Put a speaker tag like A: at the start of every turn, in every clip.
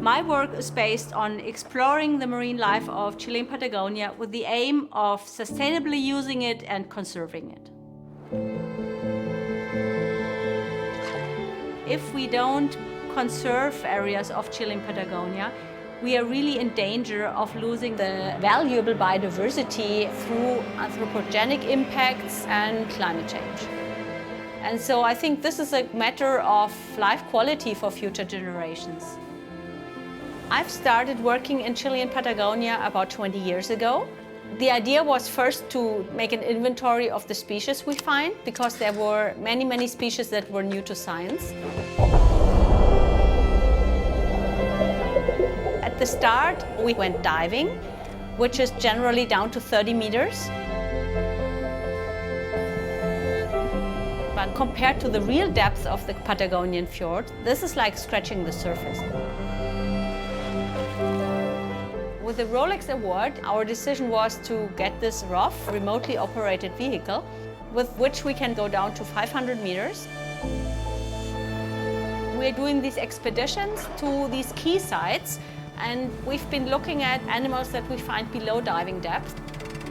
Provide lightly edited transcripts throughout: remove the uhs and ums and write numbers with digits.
A: My work is based on exploring the marine life of Chilean Patagonia with the aim of sustainably using it and conserving it. If we don't conserve areas of Chilean Patagonia, we are really in danger of losing the valuable biodiversity through anthropogenic impacts and climate change. And so I think this is a matter of life quality for future generations. I've started working in Chilean Patagonia about 20 years ago. The idea was first to make an inventory of the species we find, because there were many species that were new to science. At the start, we went diving, which is generally down to 30 meters. But compared to the real depth of the Patagonian fjord, this is like scratching the surface. With the Rolex Award, our decision was to get this ROV, remotely operated vehicle, with which we can go down to 500 meters. We're doing these expeditions to these key sites, and we've been looking at animals that we find below diving depth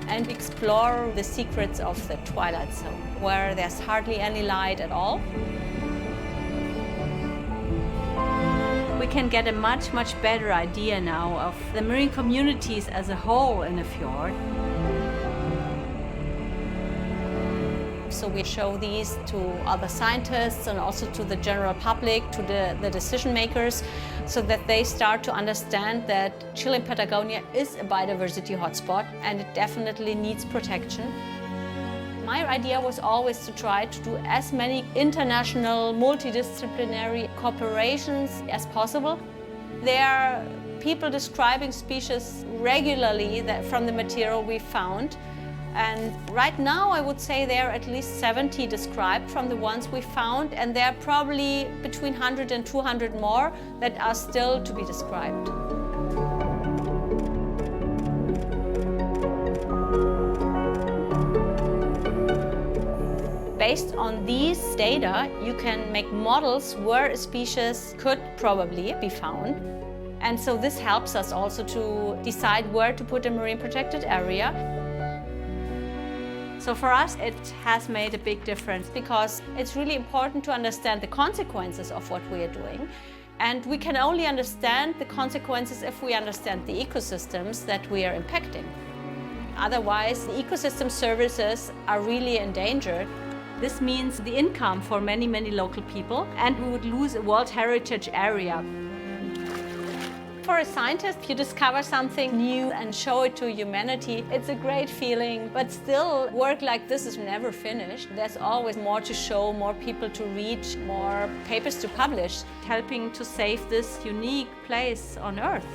A: and explore the secrets of the twilight zone, where there's hardly any light at all. We can get a much better idea now of the marine communities as a whole in a fjord. So we show these to other scientists and also to the general public, to the decision makers, so that they start to understand that Chilean Patagonia is a biodiversity hotspot and it definitely needs protection. My idea was always to try to do as many international, multidisciplinary cooperations as possible. There are people describing species regularly from the material we found. And right now, I would say there are at least 70 described from the ones we found, and there are probably between 100 and 200 more that are still to be described. Based on these data, you can make models where a species could probably be found. And so this helps us also to decide where to put a marine protected area. So for us, it has made a big difference, because it's really important to understand the consequences of what we are doing. And we can only understand the consequences if we understand the ecosystems that we are impacting. Otherwise, the ecosystem services are really endangered. This means the income for many local people, and we would lose a World Heritage Area. For a scientist, if you discover something new and show it to humanity, it's a great feeling. But still, work like this is never finished. There's always more to show, more people to reach, more papers to publish, helping to save this unique place on Earth.